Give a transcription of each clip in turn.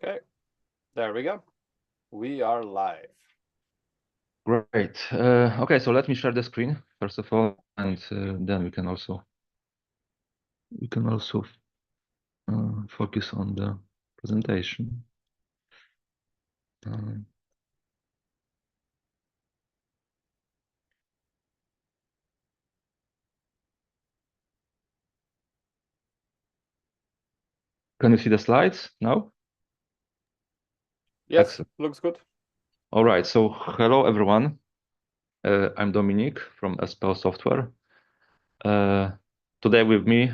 Okay, there we go. We are live. Great. Okay, so let me share the screen first of all, and then we can also focus on the presentation. Can you see the slides now? Yes, Excellent. looks good. All right. So hello everyone. I'm Dominik from Espeo Software. Today with me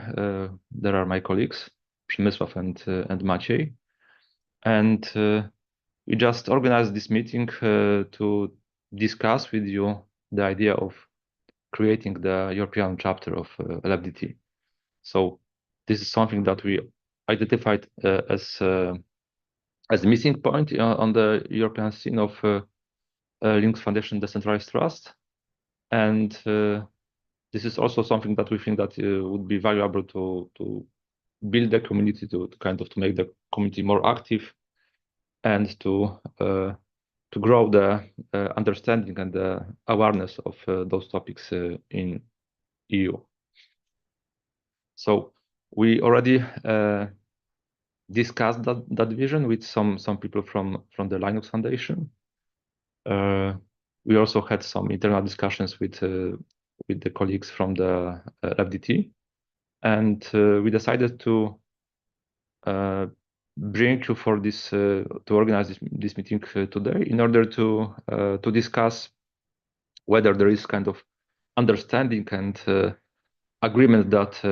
there are my colleagues Przemysław and Maciej, and we just organized this meeting to discuss with you the idea of creating the European chapter of LFDT. So this is something that we identified as a missing point on the European scene of Linux Foundation Decentralized Trust, and this is also something that we think that would be valuable to build the community, to make the community more active, and to grow the understanding and the awareness of those topics in EU. So we already discussed that vision with some people from the Linux Foundation. We also had some internal discussions with the colleagues from the FDT, and we decided to bring you for this to organize this meeting today in order to discuss whether there is kind of understanding and agreement that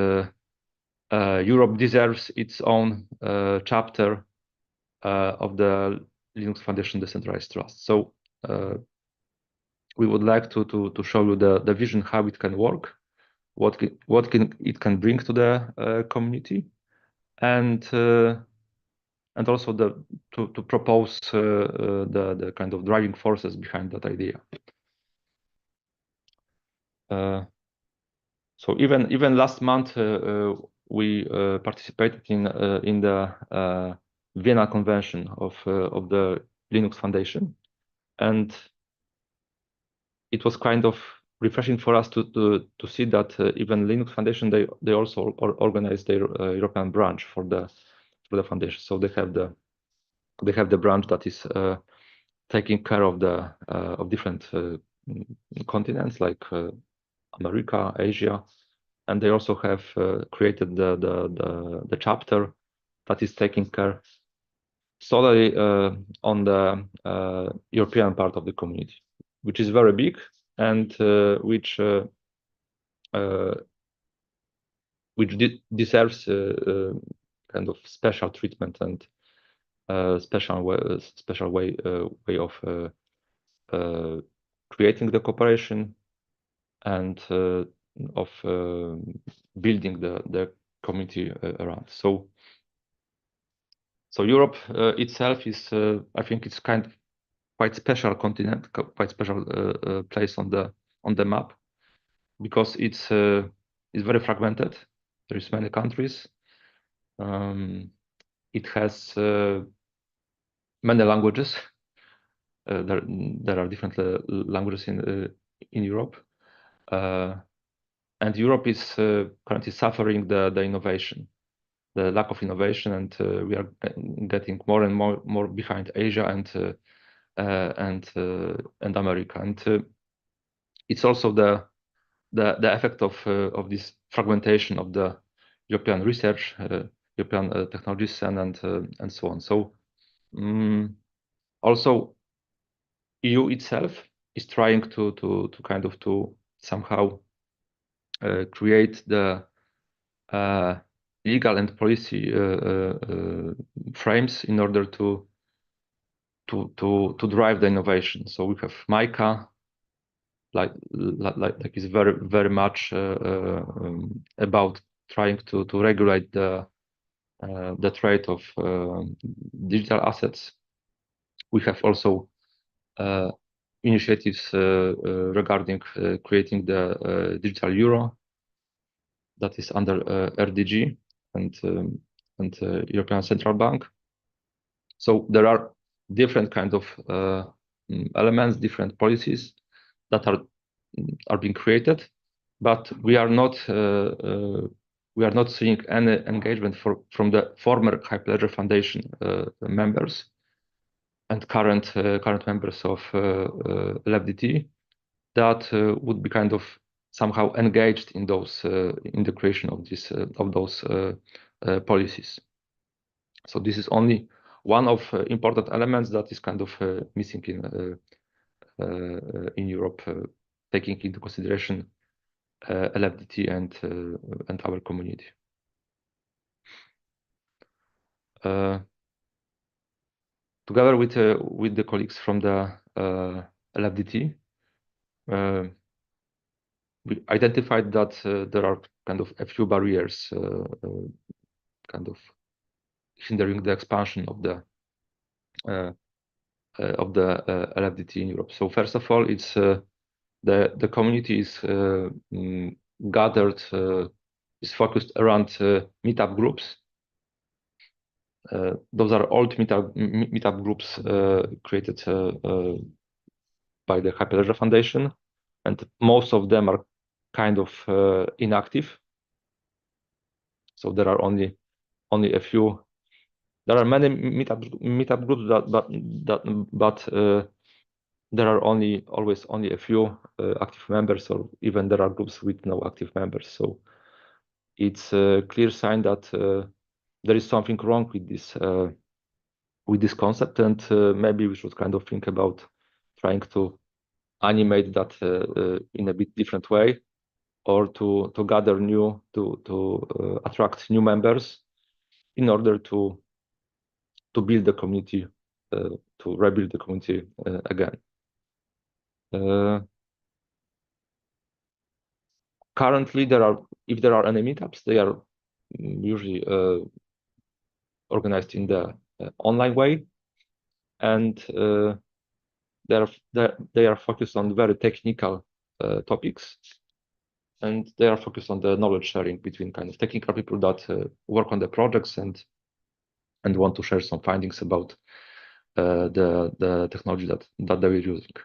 Europe deserves its own chapter of the Linux Foundation Decentralized Trust. So we would like to show you the vision, how it can work, what it can bring to the community, and also to propose the kind of driving forces behind that idea. So even last month we participated in the Vienna Convention of the Linux Foundation, and it was kind of refreshing for us to see that even Linux Foundation they also organize their European branch for the foundation. So they have the branch that is taking care of the of different continents like America, Asia, and they also have created the chapter that is taking care solely on the European part of the community, which is very big and which deserves kind of special treatment and special way of creating the cooperation and of building the community around. So Europe itself is, I think, it's quite special continent, quite special place on the map, because it's very fragmented. There is many countries. It has many languages. There are different languages in Europe, and Europe is currently suffering the innovation, the lack of innovation, and we are getting more and more behind Asia and America, and it's also the effect of this fragmentation of the European research, European technology scene, and so on. So also EU itself is trying to somehow create the legal and policy frames in order to drive the innovation. So we have MICA, like is very much about trying to regulate the trade of digital assets. We have also initiatives regarding creating the digital euro that is under RDG and European Central Bank. So there are different kind of elements, different policies that are being created, but we are not seeing any engagement from the former Hyperledger Foundation members and current members of LFDT that would be kind of somehow engaged in those in the creation of those policies. So this is only one of important elements that is kind of missing in Europe, taking into consideration LFDT and our community. Together with the colleagues from the LFDT, we identified that there are kind of a few barriers kind of hindering the expansion of the LFDT in Europe. So first of all, it's the community is gathered, is focused around meetup groups. Those are old meetup groups created by the Hyperledger Foundation, and most of them are kind of inactive. So there are only a few. There are many meetup groups but there are always only a few active members, or even there are groups with no active members. So it's a clear sign that there is something wrong with this concept, and maybe we should kind of think about trying to animate that in a bit different way, or to gather to attract new members in order to build the community, to rebuild the community again. Currently, if there are any meetups, they are usually organized in the online way, and they are focused on very technical topics, and they are focused on the knowledge sharing between kind of technical people that work on the projects and want to share some findings about the technology that they were using.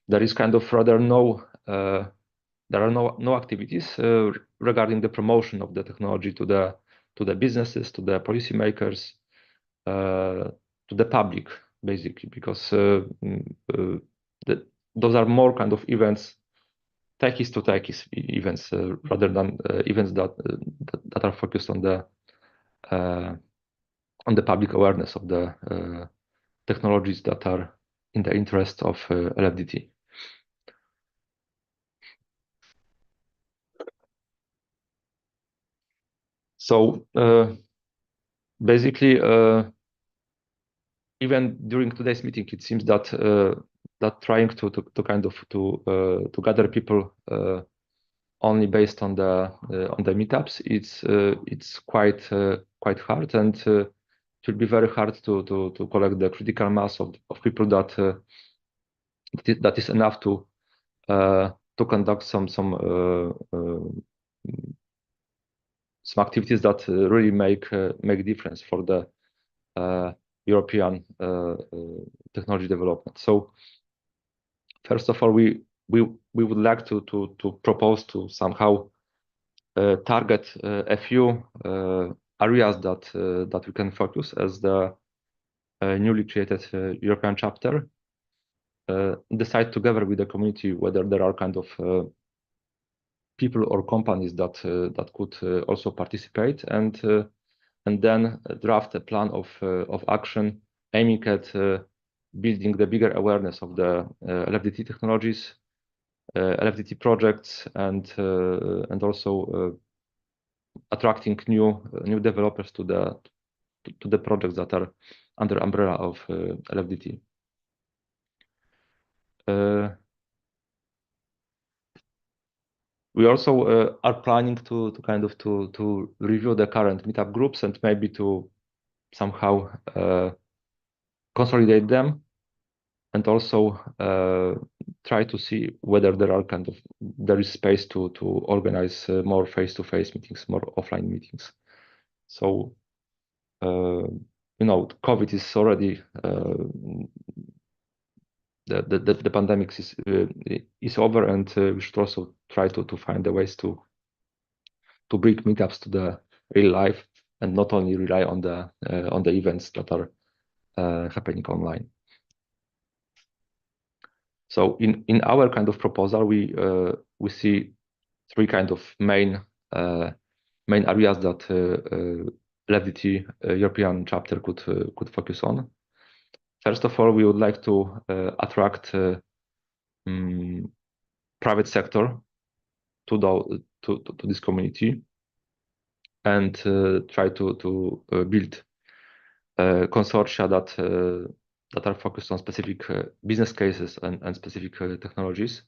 There is kind of rather there are no activities regarding the promotion of the technology to the businesses, to the policymakers, to the public, basically, because those are more kind of events, techies to techies events, rather than events that are focused on the public awareness of the technologies that are in the interest of LFDT. So basically, even during today's meeting, it seems that trying to kind of to gather people only based on the meetups, it's quite hard, and it will be very hard to collect the critical mass of people that is enough to conduct some activities that really make difference for the European technology development. So first of all, we would like to propose to somehow target a few areas that we can focus as the newly created European chapter. Decide together with the community whether there are kind of people or companies that could also participate, and then draft a plan of action aiming at building the bigger awareness of the LFDT technologies, LFDT projects, and also attracting new developers to the projects that are under umbrella of LFDT. We also are planning to kind of to review the current meetup groups and maybe to somehow consolidate them, and also try to see whether there is space to organize more face-to-face meetings, more offline meetings. So COVID is already the pandemic is over, and we should also try to find the ways to bring meetups to the real life and not only rely on the events that are happening online. So in our kind of proposal, we see three kind of main areas that LFDT European chapter could focus on. First of all, we would like to attract private sector to this community and try to build consortia that are focused on specific business cases and specific technologies.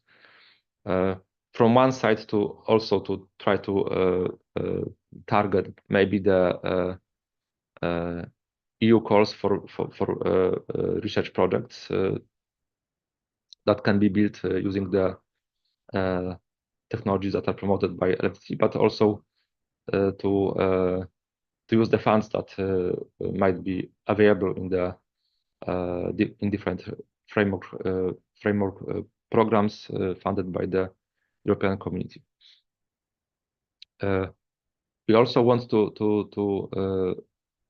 From one side, to also to try to target maybe the EU calls for research projects that can be built using the technologies that are promoted by LFT, but also to use the funds that might be available in the in different framework programs funded by the European Community. We also want to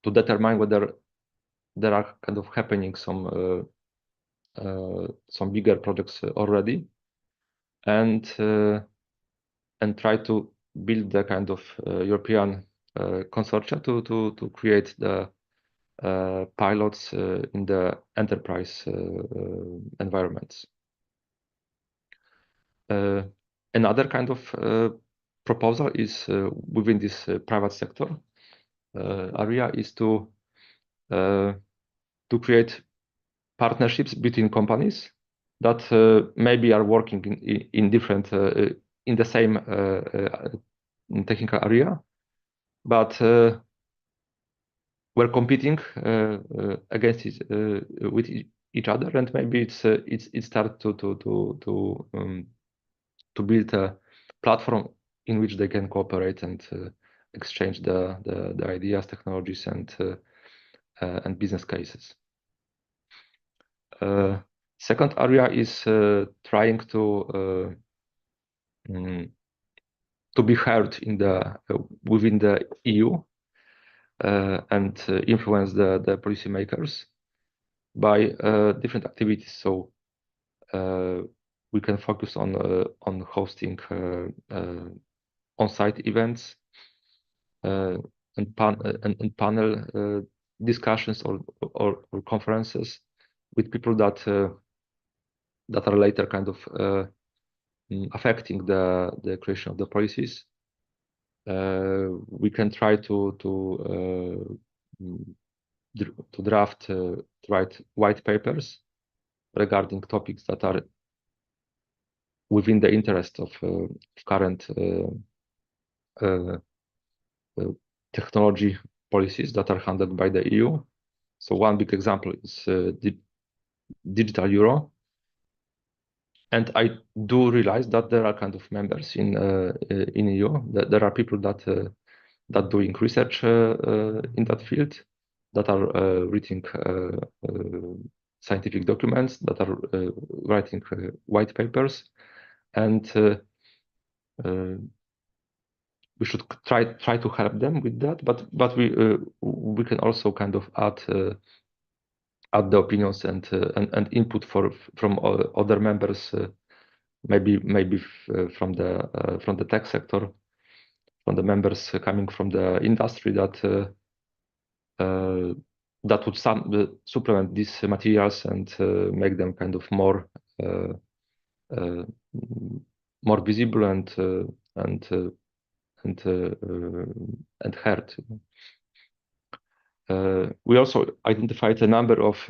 determine whether there are kind of happening some bigger projects already, and try to build the kind of European consortia to create the pilots in the enterprise environments. Another kind of proposal is within this private sector area is to create partnerships between companies that maybe are working in different in the same technical area, but we're competing against with each other, and maybe it start to build a platform in which they can cooperate and exchange the ideas, technologies, and business cases. Second area is trying to be heard in within the EU and influence the policymakers by different activities. So we can focus on hosting on-site events and panel discussions or conferences with people that are later kind of affecting the creation of the policies. We can try to draft write white papers regarding topics that are within the interest of current technology policies that are handled by the EU. So one big example is the digital euro. And I do realize that there are kind of members in EU, that there are people that doing research in that field, that are reading scientific documents, that are writing white papers, and we should try to help them with that. But we can also kind of add the opinions and input from other members, maybe from the tech sector, from the members coming from the industry that would supplement these materials and make them kind of more visible and heard. We also identified a number of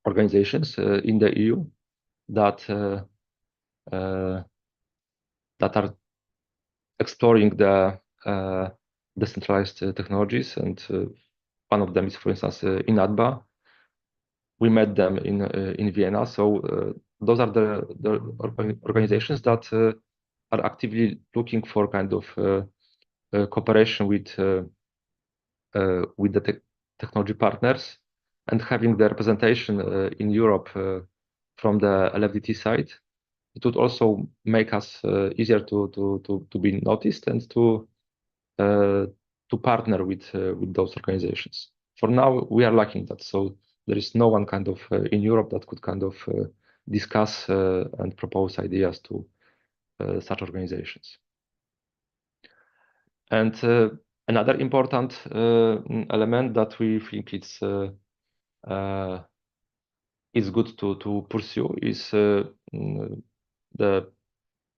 organizations in the EU that are exploring the decentralized technologies, and one of them is, for instance, INADBA. We met them in Vienna. So those are the organizations that are actively looking for kind of cooperation with the technology partners, and having the representation in Europe from the LFDT side, it would also make us easier to be noticed and to partner with those organizations. For now, we are lacking that. So there is no one kind of in Europe that could kind of discuss and propose ideas to such organizations. And another important element that we think it's is good to pursue is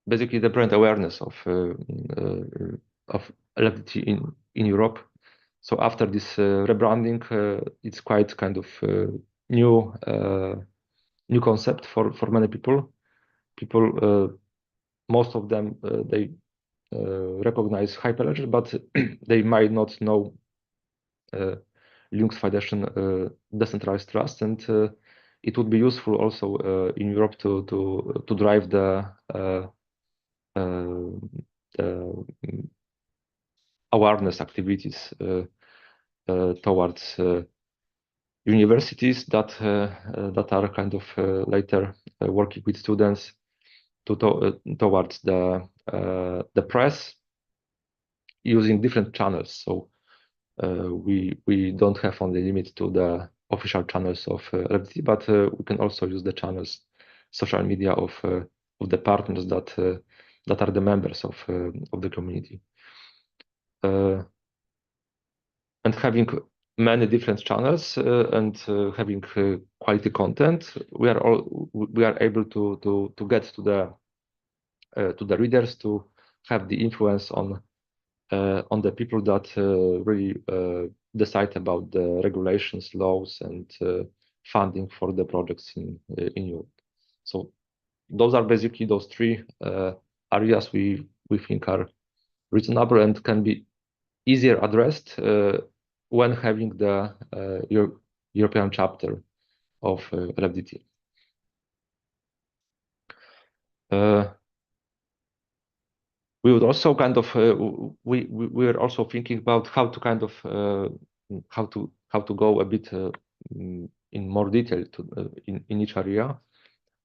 basically the brand awareness of LFDT in Europe. So after this rebranding, it's quite kind of new concept for many people. Most of them they recognize Hyperledger, but they might not know Linux Foundation Decentralized Trust, and it would be useful also in Europe to drive the awareness activities towards universities that are kind of later working with students towards the press using different channels. So we don't have only limit to the official channels of LFDT, but we can also use the channels, social media of the partners that are the members of the community. And having many different channels and having quality content, we are able to get to the readers, to have the influence on the people that really decide about the regulations, laws, and funding for the projects in Europe. So those are basically those three areas we think are reasonable and can be easier addressed when having the European chapter of LFDT. We would also kind of we were also thinking about how to kind of how to go a bit in more detail in each area.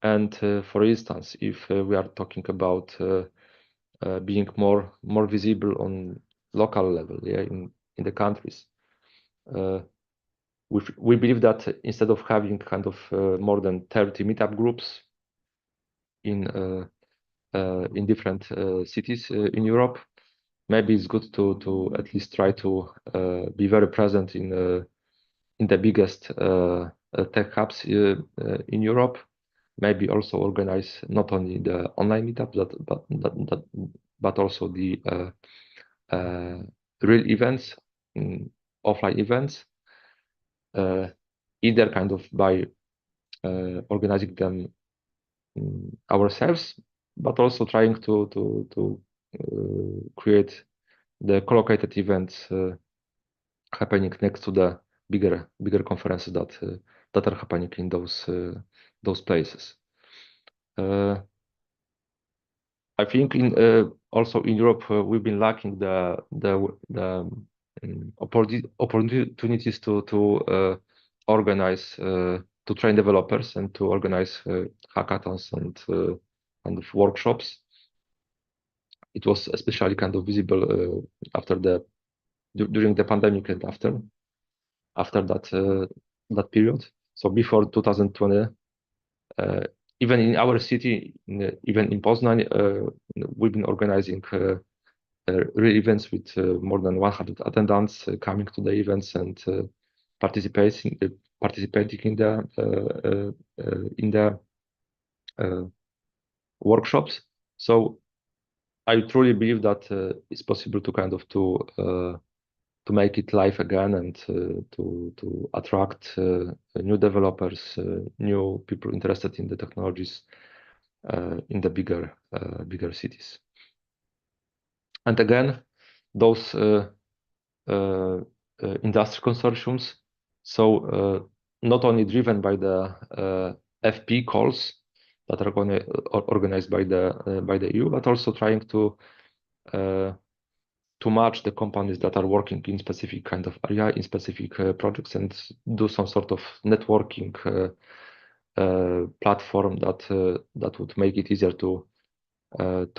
And for instance, if we are talking about being more visible on local level, yeah, in the countries, we believe that instead of having kind of more than 30 meetup groups in different cities in Europe, maybe it's good to at least try to be very present in the biggest tech hubs in Europe. Maybe also organize not only the online meetups, but also the real events, offline events, either kind of by organizing them ourselves, but also trying to create the collocated events happening next to the bigger conferences that are happening in those places. I think also in Europe we've been lacking the opportunities to organize to train developers and to organize hackathons and workshops. It was especially kind of visible during the pandemic and after that period. So before 2020, even in our city, even in Poznań, we've been organizing real events with more than 100 attendants coming to the events and participating in the workshops. So I truly believe that it's possible to kind of to make it live again and to attract new developers, new people interested in the technologies in the bigger cities. And again, those industry consortiums, so not only driven by the FP calls that are organized by the EU, but also trying to to match the companies that are working in specific kind of area, in specific projects, and do some sort of networking platform that would make it easier to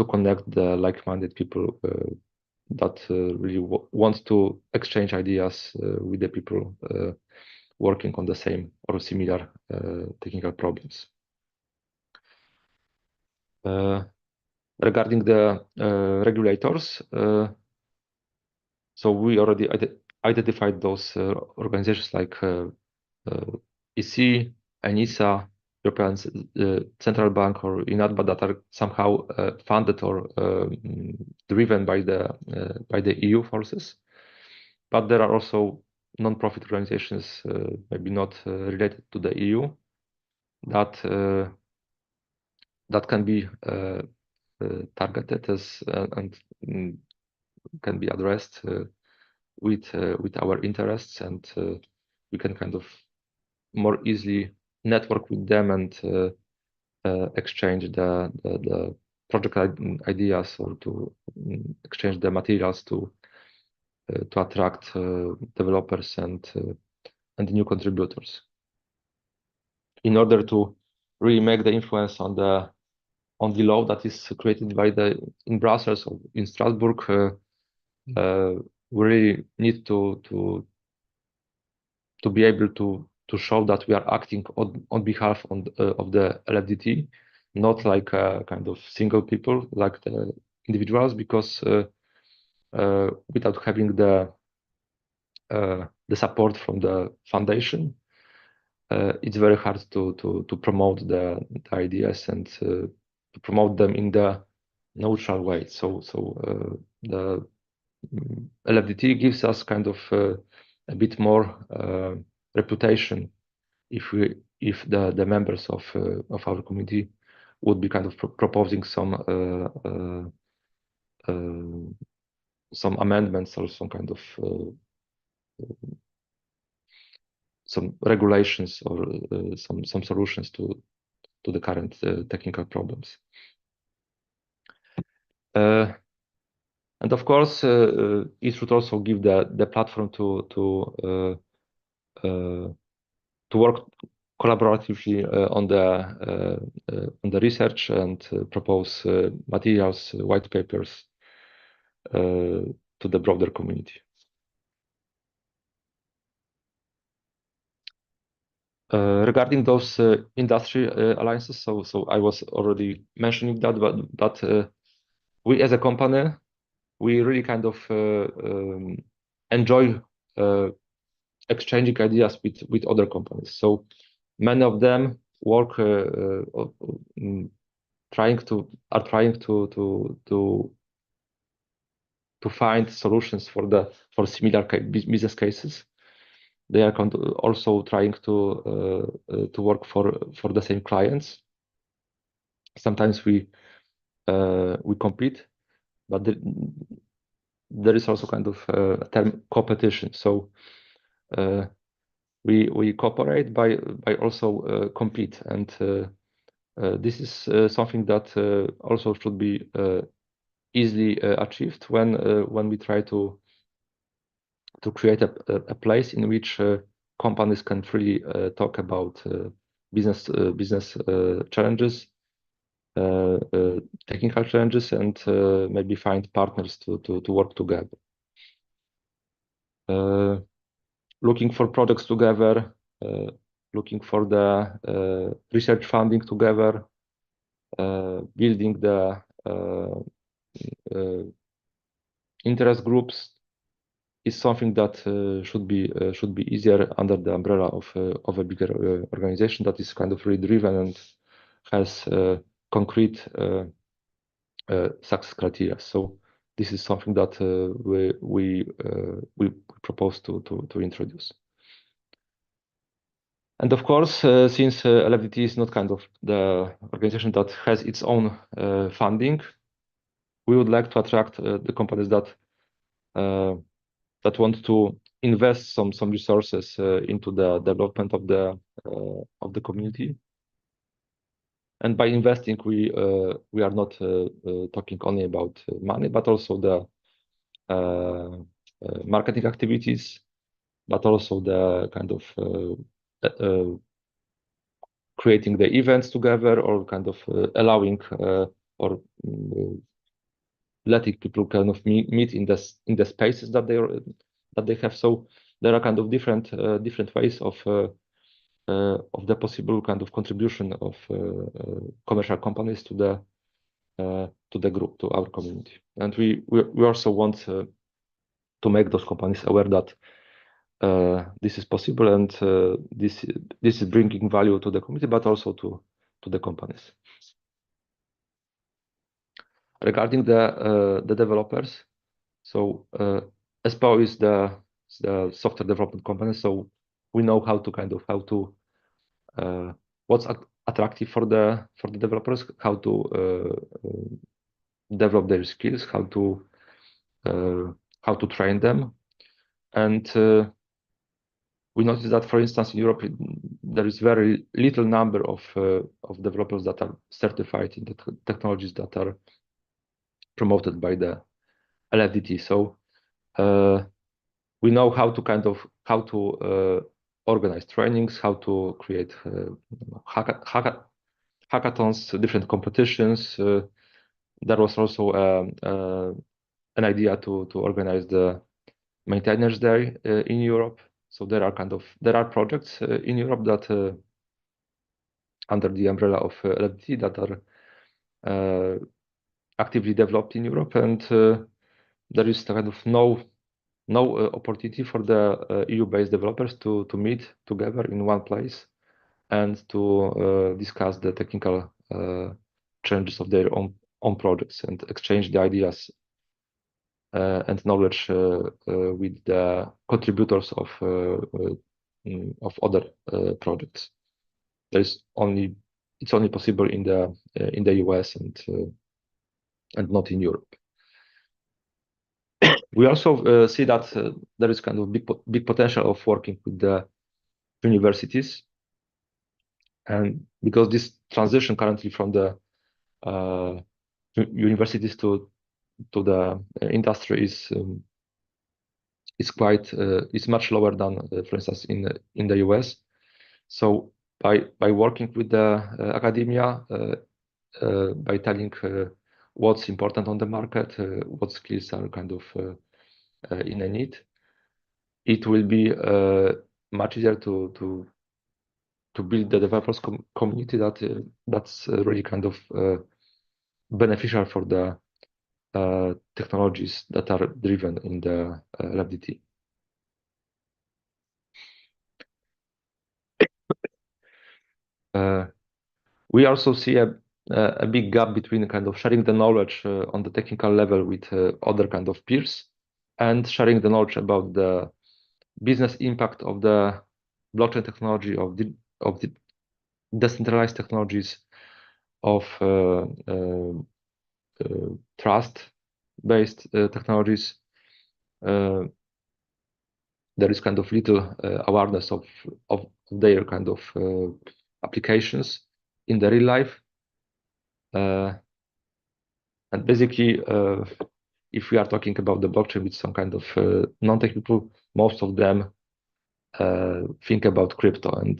connect the like-minded people that really want to exchange ideas with the people working on the same or similar technical problems. Regarding the regulators, so we already identified those organizations like EC, ENISA, European Central Bank, or INATBA that are somehow funded or driven by the EU forces. But there are also non-profit organizations, maybe not related to the EU, that can be targeted as and can be addressed with our interests, and we can kind of more easily network with them and exchange the project ideas, or to exchange the materials to attract developers and new contributors, in order to really make the influence on the law that is created in Brussels or in Strasbourg. We really need to be able to show that we are acting on behalf of the LFDT, not like a kind of single people, like the individuals, because without having the support from the foundation, it's very hard to promote the ideas and to promote them in the neutral way. So the LFDT gives us kind of a bit more reputation if the members of our community would be kind of proposing some amendments or some kind of some regulations or some solutions to the current technical problems. And of course, it should also give the platform to work collaboratively on the research and propose materials, white papers to the broader community. Regarding those industry alliances, so I was already mentioning that, but we as a company, we really kind of enjoy exchanging ideas with other companies. So many of them work trying to find solutions for similar business cases. They are also trying to work for the same clients. Sometimes we compete, but there is also kind of a term competition. So we cooperate by also compete, and this is something that also should be easily achieved when we try to create a place in which companies can freely talk about business challenges, technical challenges, and maybe find partners to work together. Looking for projects together, looking for the research funding together, building the interest groups is something that should be easier under the umbrella of a bigger organization that is kind of really driven and has concrete success criteria. So this is something that we propose to introduce. And of course, since LFDT is not kind of the organization that has its own funding, we would like to attract the companies that want to invest some resources into the development of the community. And by investing, we are not talking only about money, but also marketing activities, but also the kind of creating the events together, or kind of allowing or letting people kind of meet in the spaces that they have. So there are kind of different ways of the possible kind of contribution of commercial companies to the group, to our community. And we also want to make those companies aware that this is possible, and this is bringing value to the community, but also to the companies. Regarding the developers, so Espeo is the software development company, so we know how to what's attractive for the developers, how to develop their skills, how to train them. And we noticed that, for instance, in Europe, there is very little number of developers that are certified in the technologies that are promoted by the LFDT. So we know how to organize trainings, how to create hackathons, different competitions. There was also an idea to organize the Maintainers Day in Europe. So there are projects in Europe that under the umbrella of LFDT that are actively developed in Europe, and there is kind of no opportunity for the EU-based developers to meet together in one place and to discuss the technical challenges of their own projects and exchange the ideas and knowledge with the contributors of other projects. It's only possible in the US and not in Europe. We also see that there is kind of big potential of working with the universities, and because this transition currently from the universities to the industry is much lower than, for instance, in the US. So by working with the academia, by telling what's important on the market, what skills are kind of in a need, it will be much easier to build the developers community that's really kind of beneficial for the technologies that are driven in the LFDT. We also see a big gap between kind of sharing the knowledge on the technical level with other kind of peers, and sharing the knowledge about the business impact of the blockchain technology, of the decentralized technologies, of trust-based technologies. There is kind of little awareness of their kind of applications in the real life. And basically, if we are talking about the blockchain with some kind of non-technical, most of them think about crypto. And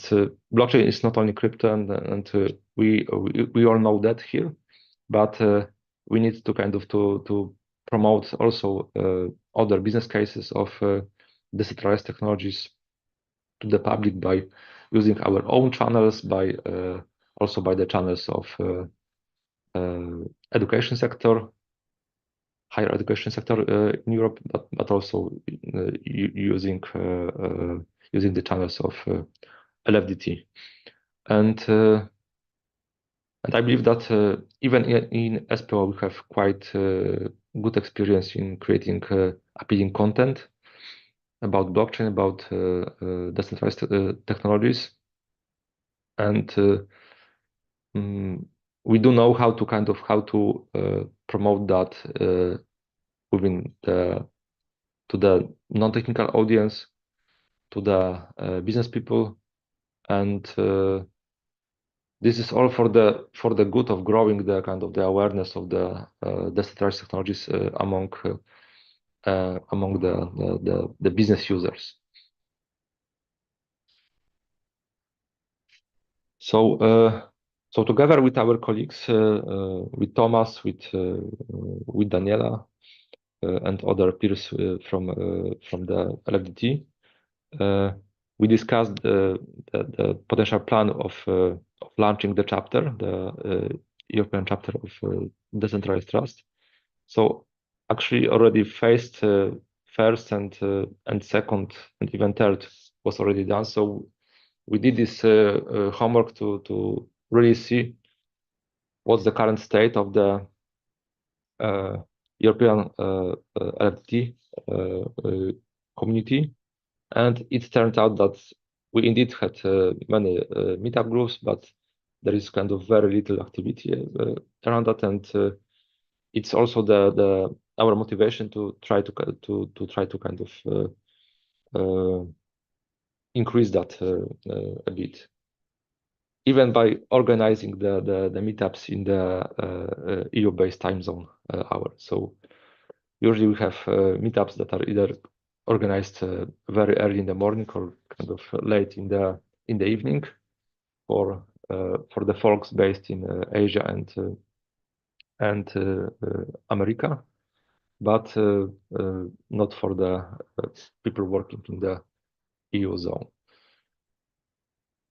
blockchain is not only crypto, and we all know that here, but we need to kind of to promote also other business cases of decentralized technologies to the public by using our own channels, by also by the channels of education sector, higher education sector in Europe, but also using the channels of LFDT. And I believe that even in Espeo we have quite good experience in creating appealing content about blockchain, about decentralized technologies, and we do know how to promote that within to the non-technical audience, to the business people, and this is all for the good of growing the kind of the awareness of the decentralized technologies among among the business users. So together with our colleagues, with Thomas, with Daniela, and other peers from the LFDT, we discussed the potential plan of launching the chapter, the European chapter of Decentralized Trust. So actually already phased first and second and even third was already done. So we did this homework to really see what's the current state of the European LFT community. And it turned out that we indeed had many meetup groups, but there is kind of very little activity around that. And it's also our motivation to try to kind of increase that a bit, even by organizing the meetups in the EU-based time zone hour. So usually we have meetups that are either organized very early in the morning or kind of late in the evening for the folks based in Asia and America, but not for the people working in the EU zone.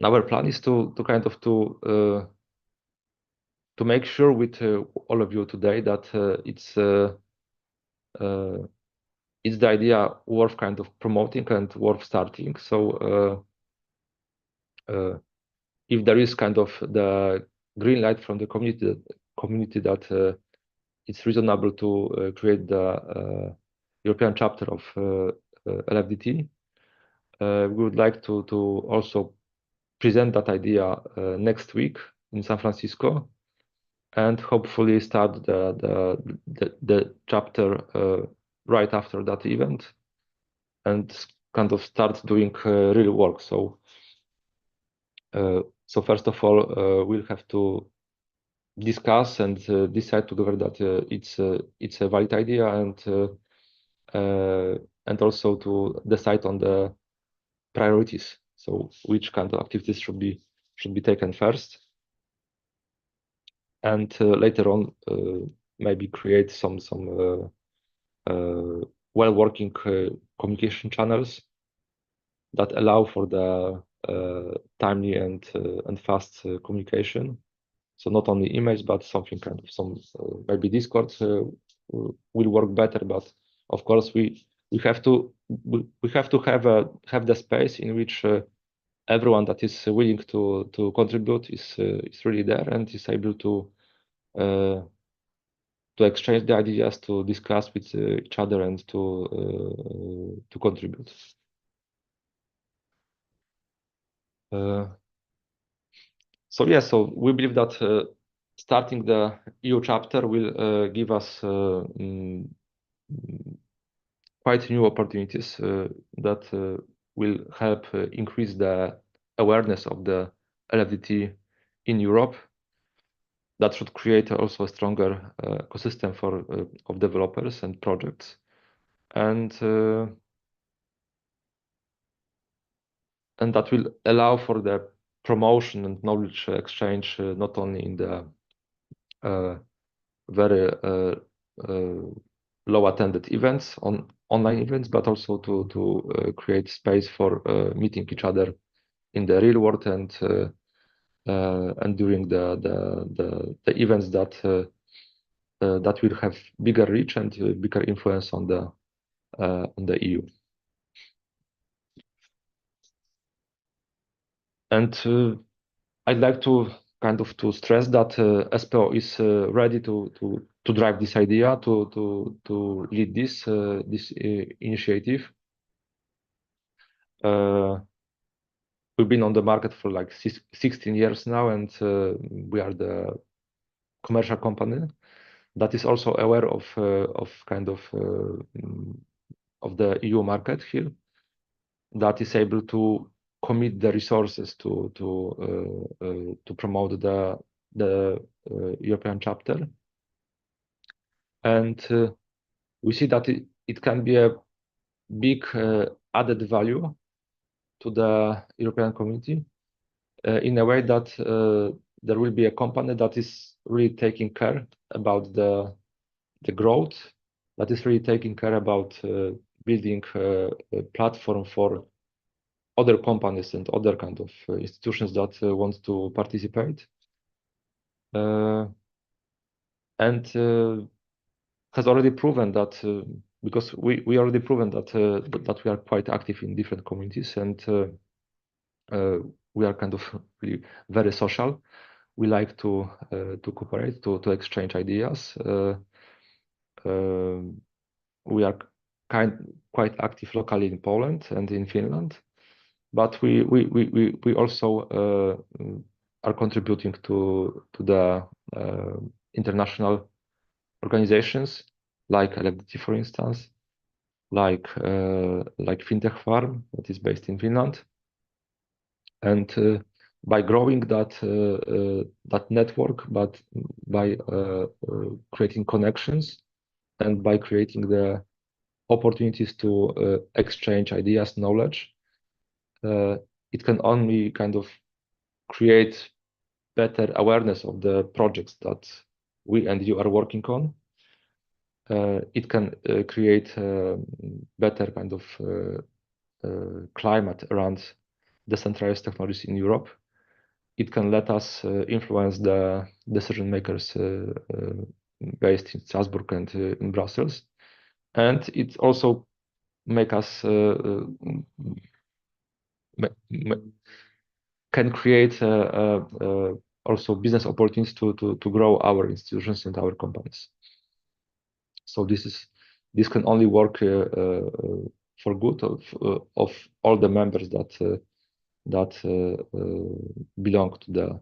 Our plan is to kind of to make sure with all of you today that it's the idea worth kind of promoting and worth starting. So if there is kind of the green light from the community that it's reasonable to create the European chapter of LFDT, we would like to also present that idea next week in San Francisco, and hopefully start the chapter right after that event, and kind of start doing real work. So first of all, we'll have to discuss and decide together that it's a valid idea, and also to decide on the priorities. So which kind of activities should be taken first, and later on maybe create some well-working communication channels that allow for the timely and fast communication. So not only emails, but something kind of maybe Discord will work better. But of course, we have to have the space in which everyone that is willing to contribute is really there and is able to exchange the ideas, to discuss with each other, and to contribute. So yeah, so we believe that starting the EU chapter will give us quite new opportunities that will help increase the awareness of the LFDT in Europe. That should create also a stronger ecosystem of developers and projects, and that will allow for the promotion and knowledge exchange not only in the very low attended events, online events, but also to create space for meeting each other in the real world, and during the events that will have bigger reach and bigger influence on the EU. And I'd like to kind of to stress that Espeo is ready to drive this idea, to lead this initiative. We've been on the market for like 16 years now, and we are the commercial company that is also aware of kind of the EU market here, that is able to commit the resources to promote the European chapter. And we see that it can be a big added value to the European community in a way that there will be a company that is really taking care about the growth, that is really taking care about building a platform for other companies and other kind of institutions that want to participate, and has already proven that because we already proven that that we are quite active in different communities, and we are kind of really very social. We like to cooperate, to exchange ideas. We are quite active locally in Poland and in Finland, but we also are contributing to the international organizations like LFDT, for instance, like Fintech Farm that is based in Finland, and by growing that network, but by creating connections and by creating the opportunities to exchange ideas, knowledge, it can only kind of create better awareness of the projects that we and you are working on. It can create better kind of climate around decentralized technologies in Europe. It can let us influence the decision makers based in Strasbourg and in Brussels, and it also make us can create also business opportunities to grow our institutions and our companies. So this can only work for good of all the members that belong to the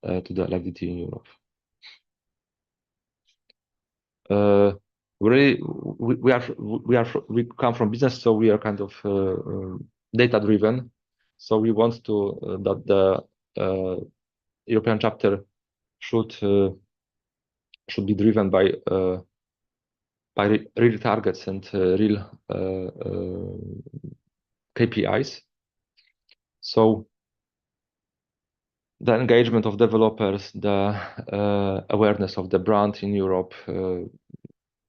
LFDT in Europe. We come from business, so we are kind of data driven. So we want to that the European chapter should be driven by real targets and real KPIs. So the engagement of developers, the awareness of the brand in Europe,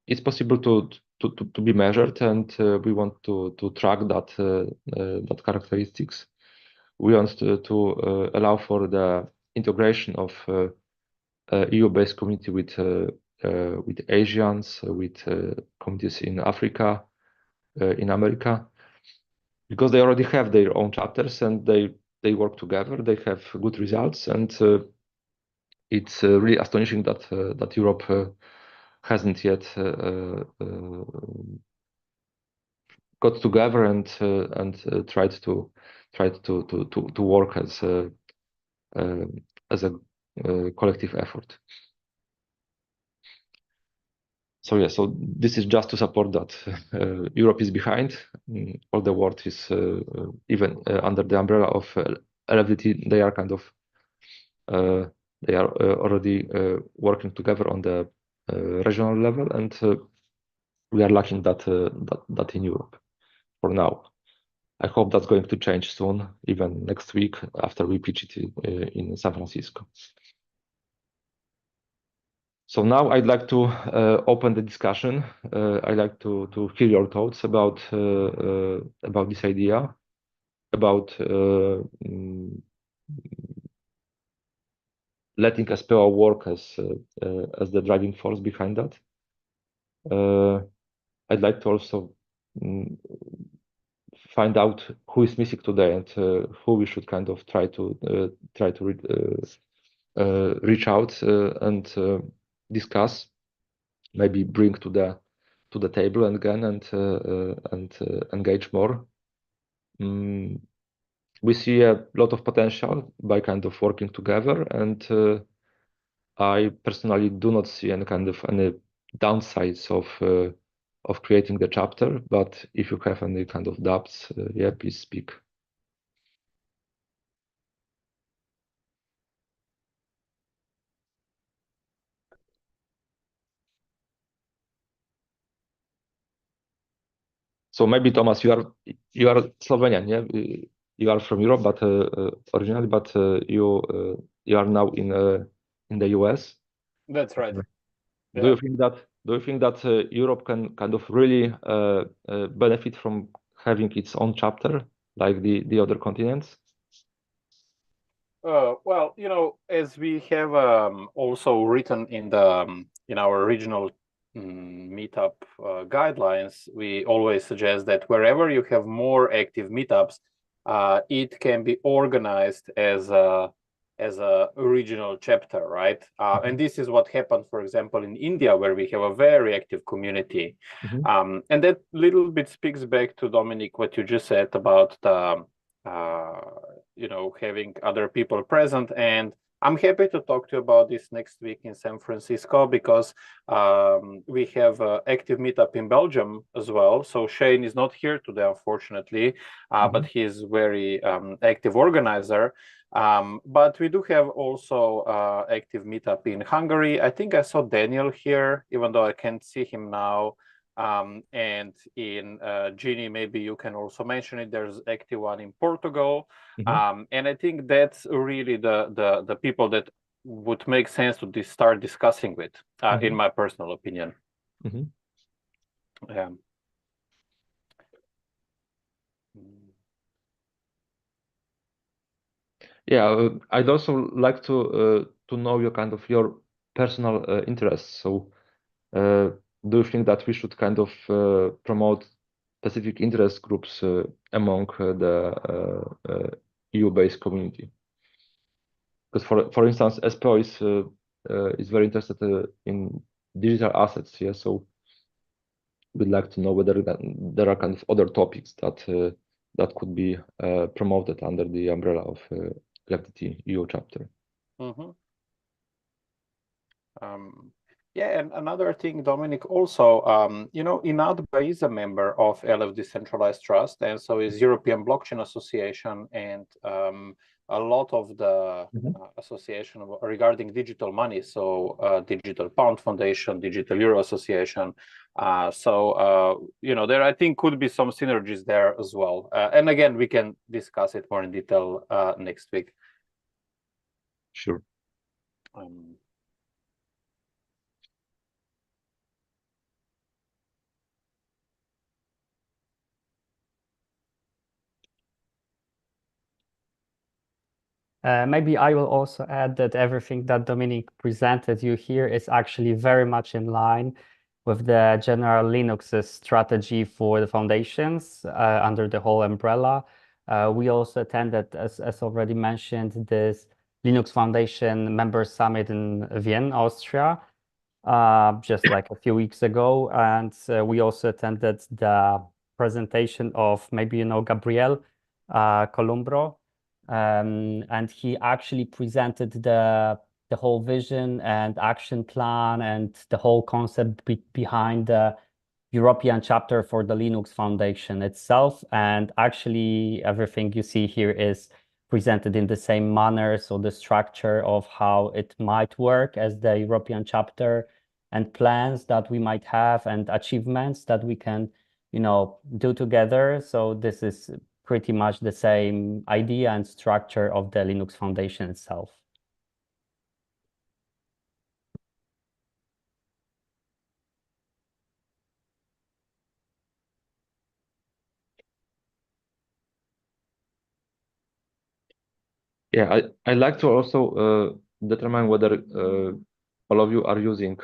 it's possible to be measured, and we want to track that characteristics. We want to allow for the integration of EU-based community with Asians, with communities in Africa, in America, because they already have their own chapters and they work together. They have good results, and it's really astonishing that that Europe hasn't yet got together and tried to work as a collective effort. So yeah, so this is just to support that Europe is behind. All the world is even under the umbrella of LFDT. They are kind of they are already working together on the regional level, and we are lacking that in Europe for now. I hope that's going to change soon, even next week after we pitch it in San Francisco. So now I'd like to open the discussion. I'd like to hear your thoughts about this idea, about letting Espeo work as the driving force behind that. I'd like to also find out who is missing today and who we should kind of try to reach out and discuss, maybe bring to the table and again and engage more. We see a lot of potential by kind of working together, and I personally do not see any downsides of creating the chapter. But if you have any kind of doubts, yeah, please speak. So maybe Thomas, you are Slovenian, yeah? You are from Europe, but originally, but you are now in the US. That's right. Do you think that Europe can kind of really benefit from having its own chapter like the other continents? Well, as we have also written in the in our regional meetup guidelines, we always suggest that wherever you have more active meetups, it can be organized as a regional chapter, right? And this is what happened, for example, in India, where we have a very active community. And that little bit speaks back to Dominik, what you just said about the having other people present. And I'm happy to talk to you about this next week in San Francisco, because we have an active meetup in Belgium as well. So Shane is not here today, unfortunately, but he's very active organizer. But we do have also active meetup in Hungary. I think I saw Daniel here, even though I can't see him now. And in Gini, maybe you can also mention it. There's active one in Portugal. And I think that's really the people that would make sense to start discussing with, in my personal opinion. Yeah, I'd also like to know your kind of your personal interests. So, do you think that we should kind of promote specific interest groups among the EU-based community? Because, for instance, Espeo is very interested in digital assets. Yeah, so we'd like to know whether there are kind of other topics that could be promoted under the umbrella of LFDT EU chapter. Yeah, and another thing, Dominik, also, INADBA is a member of LF Decentralized Trust, and so is European Blockchain Association, and a lot of the association regarding digital money, so Digital Pound Foundation, Digital Euro Association. There I think could be some synergies there as well. And again, we can discuss it more in detail next week. Sure. Maybe I will also add that everything that Dominik presented you here is actually very much in line with the general Linux's strategy for the foundations under the whole umbrella. We also attended, as already mentioned, this Linux Foundation Members Summit in Vienna, Austria, just like a few weeks ago. And we also attended the presentation of, maybe you know, Gabriel Columbro. And he actually presented the whole vision and action plan and the whole concept behind the European chapter for the Linux Foundation itself. And actually, everything you see here is presented in the same manner. So the structure of how it might work as the European chapter, and plans that we might have, and achievements that we can, do together. So this is pretty much the same idea and structure of the Linux Foundation itself. Yeah, I like to also determine whether all of you are using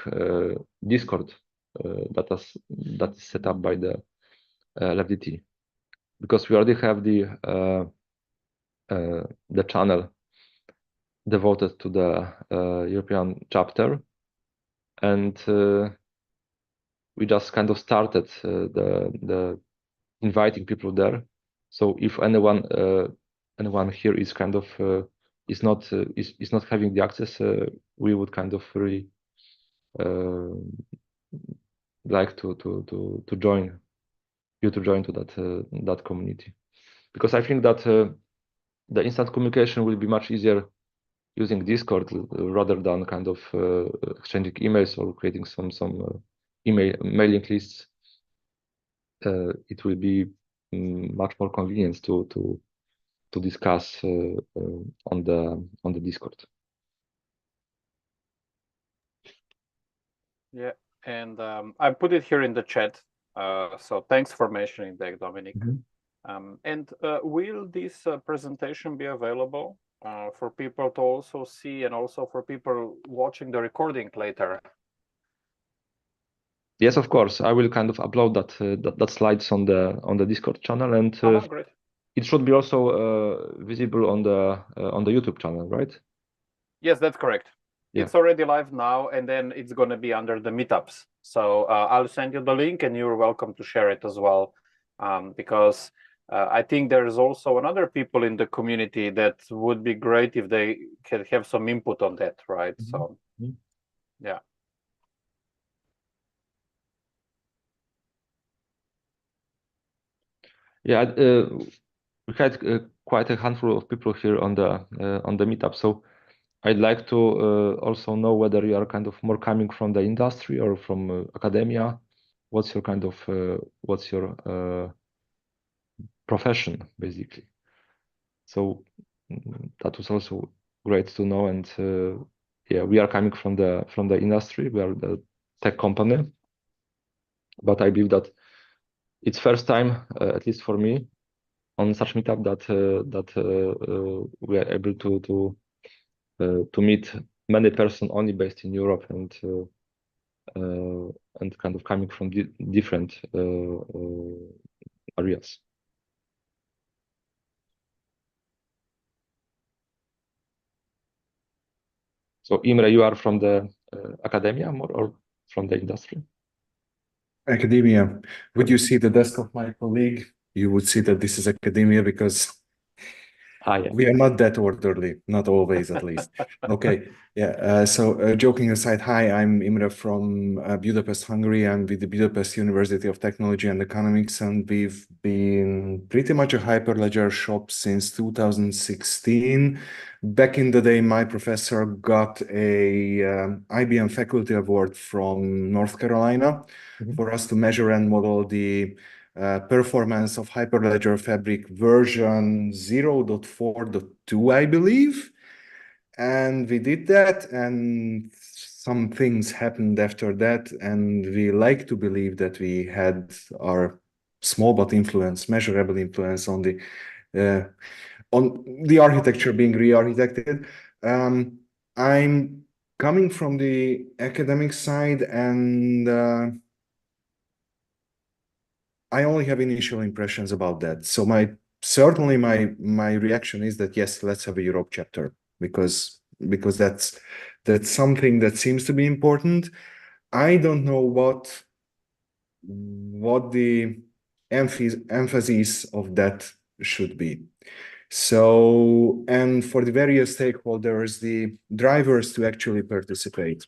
Discord that is set up by the LFDT, because we already have the channel devoted to the European chapter, and we just kind of started the inviting people there. So if anyone here is kind of is not having the access, we would kind of really like to join you to that community, because I think that the instant communication will be much easier using Discord rather than kind of exchanging emails or creating some mailing lists. it will be much more convenient to discuss on the Discord. Yeah, and I put it here in the chat. So thanks for mentioning that, Dominik. And will this presentation be available for people to also see, and also for people watching the recording later? Yes, of course. I will kind of upload that slides on the Discord channel, and Great. it should be also visible on the YouTube channel, right? Yes, that's correct. Yeah. It's already live now, and then it's going to be under the meetups. So I'll send you the link, and you're welcome to share it as well, because I think there's also another people in the community that would be great if they can have some input on that, right? So, yeah. Yeah, we had quite a handful of people here on the meetup. So I'd like to also know whether you are kind of more coming from the industry or from academia. What's your kind of profession, basically? So that was also great to know. And yeah, we are coming from the industry. We are the tech company, but I believe that it's first time, at least for me, on such meetup that we are able to meet many persons only based in Europe and kind of coming from different areas. So Imre, you are from the academia more or from the industry? Academia. Would you see the desk of my colleague? You would see that this is academia because Yeah. we are not that orderly, not always at least. Okay, yeah. So joking aside, hi, I'm Imre from Budapest, Hungary. I'm with the Budapest University of Technology and Economics, and we've been pretty much a Hyperledger shop since 2016. Back in the day, my professor got a IBM Faculty Award from North Carolina for us to measure and model the performance of Hyperledger Fabric version 0.4.2, I believe. And we did that, and some things happened after that, and we like to believe that we had our small but measurable influence on the architecture being re-architected. I'm coming from the academic side, and I only have initial impressions about that. So certainly my reaction is that yes, let's have a Europe chapter because that's something that seems to be important. I don't know what the emphasis of that should be. So, and for the various stakeholders, the drivers to actually participate.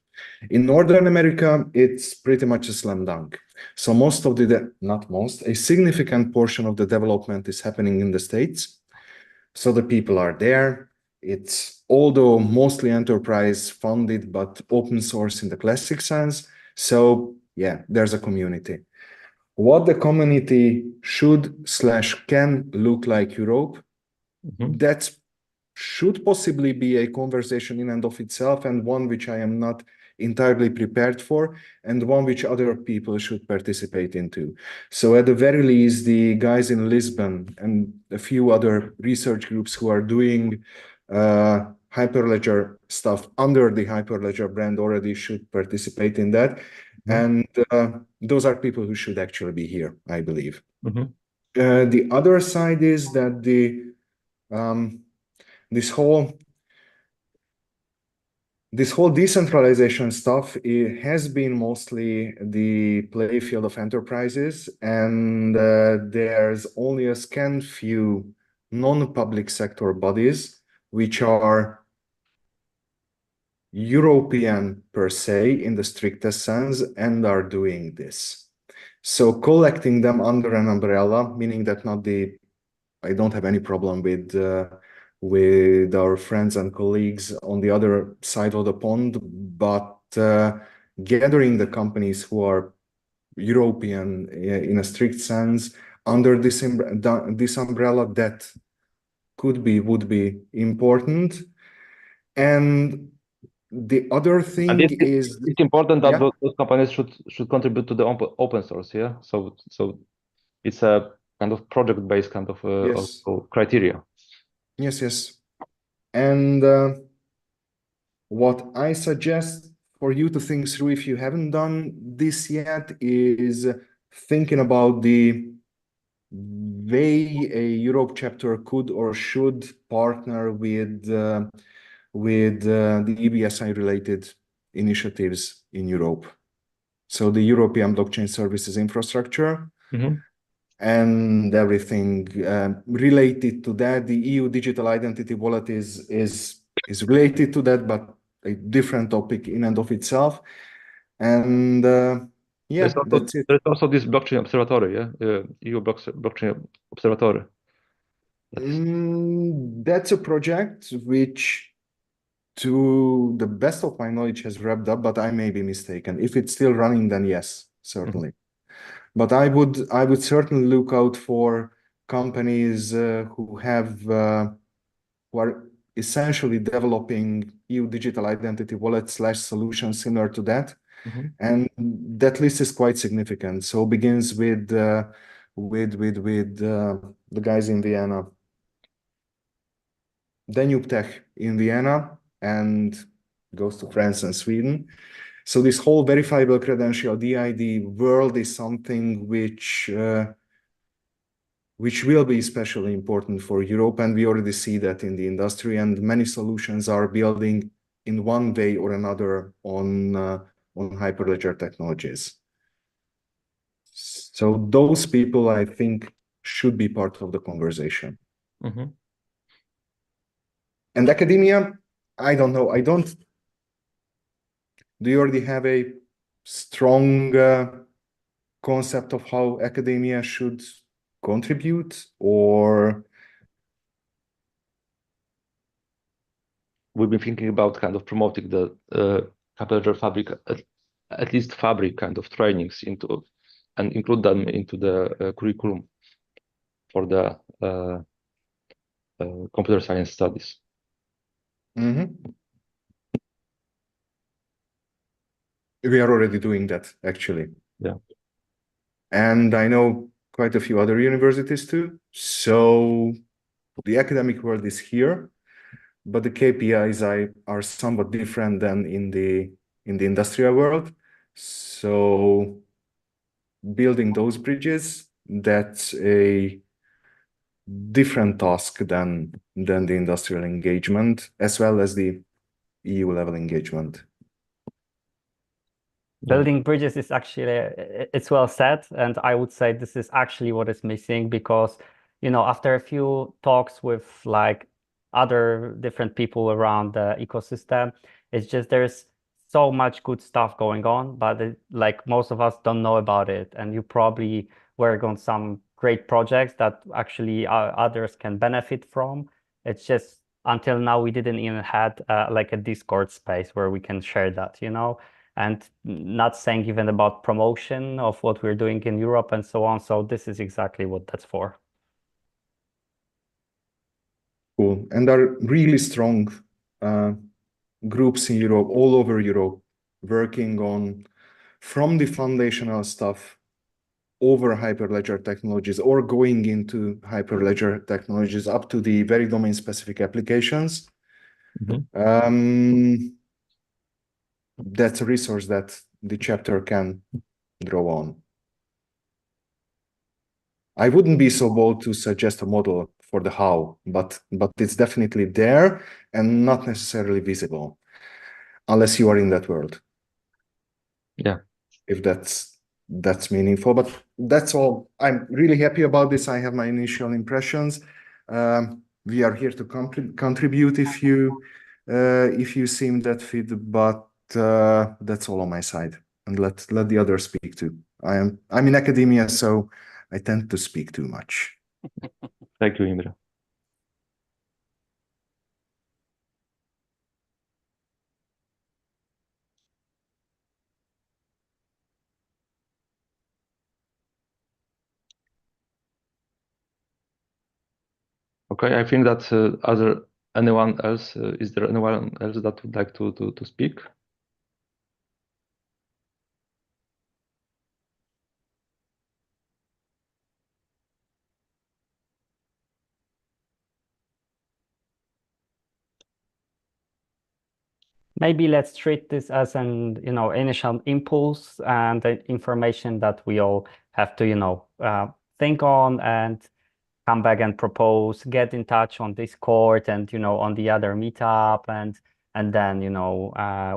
In Northern America, it's pretty much a slam dunk. So most of a significant portion of the development is happening in the States. So the people are there. It's although mostly enterprise funded, but open source in the classic sense. So yeah, there's a community. What the community should/can look like Europe, that should possibly be a conversation in and of itself, and one which I am not entirely prepared for, and one which other people should participate into. So at the very least, the guys in Lisbon and a few other research groups who are doing Hyperledger stuff under the Hyperledger brand already should participate in that. And those are people who should actually be here, I believe. The other side is that this whole decentralization stuff, it has been mostly the playfield of enterprises, and there's only a scant few non-public sector bodies which are European per se in the strictest sense and are doing this. So collecting them under an umbrella, meaning that I don't have any problem with our friends and colleagues on the other side of the pond, but gathering the companies who are European in a strict sense under this umbrella, that would be important. And the other thing is, it's important that yeah, those companies should contribute to the open source. Yeah, so it's a kind of project-based kind of yes, also criteria. yes. And what I suggest for you to think through, if you haven't done this yet, is thinking about the way a Europe chapter could or should partner with the EBSI related initiatives in Europe. So the European Blockchain Services Infrastructure and everything related to that. The EU Digital Identity Wallet is related to that, but a different topic in and of itself. And yeah, that's it. There's also this blockchain observatory, yeah, EU blockchain observatory. That's a project which, to the best of my knowledge, has wrapped up, but I may be mistaken. If it's still running, then yes, certainly. But I would certainly look out for companies who are essentially developing EU digital identity wallet / solutions similar to that. And that list is quite significant. So begins with the guys in Vienna, Danube Tech in Vienna, and goes to France and Sweden. So this whole verifiable credential DID world is something which will be especially important for Europe, and we already see that in the industry, and many solutions are building in one way or another on Hyperledger technologies. So those people, I think, should be part of the conversation. And academia, I don't know. Do you already have a strong concept of how academia should contribute, or? We've been thinking about kind of promoting the Hyperledger Fabric, at least Fabric kind of trainings into, and include them into the curriculum for the computer science studies. We are already doing that, actually. Yeah. And I know quite a few other universities too. So the academic world is here, but the KPIs are somewhat different than in the industrial world. So building those bridges, that's a different task than the industrial engagement, as well as the EU level engagement. Building bridges is actually, it's well said. And I would say this is actually what is missing, because, after a few talks with like other different people around the ecosystem, it's just there's so much good stuff going on, but like most of us don't know about it. And you probably work on some great projects that actually others can benefit from. It's just until now we didn't even had like a Discord space where we can share that, and not saying even about promotion of what we're doing in Europe and so on. So this is exactly what that's for. Cool. And there are really strong groups in Europe, all over Europe, working on from the foundational stuff over Hyperledger technologies, or going into Hyperledger technologies up to the very domain-specific applications. That's a resource that the chapter can draw on. I wouldn't be so bold to suggest a model for the how, but it's definitely there and not necessarily visible unless you are in that world. Yeah. If that's meaningful, but that's all. I'm really happy about this. I have my initial impressions. We are here to contribute if you seem that fit, but that's all on my side, and let the others speak too. I'm in academia, so I tend to speak too much. Thank you, Imre. Okay, I think that anyone else, is there anyone else that would like to speak? Maybe let's treat this as an, initial impulse and the information that we all have to, think on and come back and propose, get in touch on Discord and, on the other meetup and then,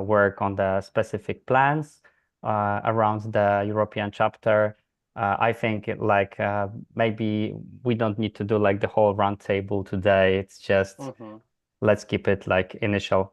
work on the specific plans around the European chapter. I think maybe we don't need to do like the whole roundtable today. It's just let's keep it like initial.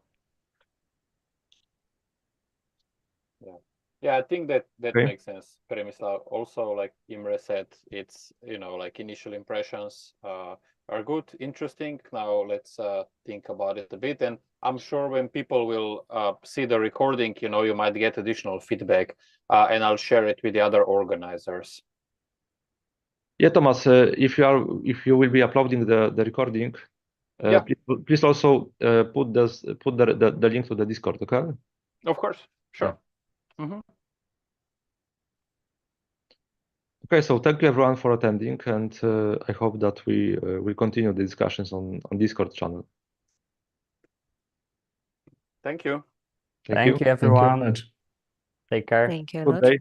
Yeah, I think that Okay. makes sense, Przemysław. Also, like Imre said, it's like initial impressions are good, interesting. Now let's think about it a bit, and I'm sure when people will see the recording, you might get additional feedback, and I'll share it with the other organizers. Yeah, Thomas, if you will be uploading the recording, Yeah. please also put the link to the Discord, okay? Of course, sure. Yeah. Okay, so thank you everyone for attending, and I hope that we will continue the discussions on Discord channel. Thank you. Thank you, everyone. Thank you very much. Take care. Thank you a Good lot. day.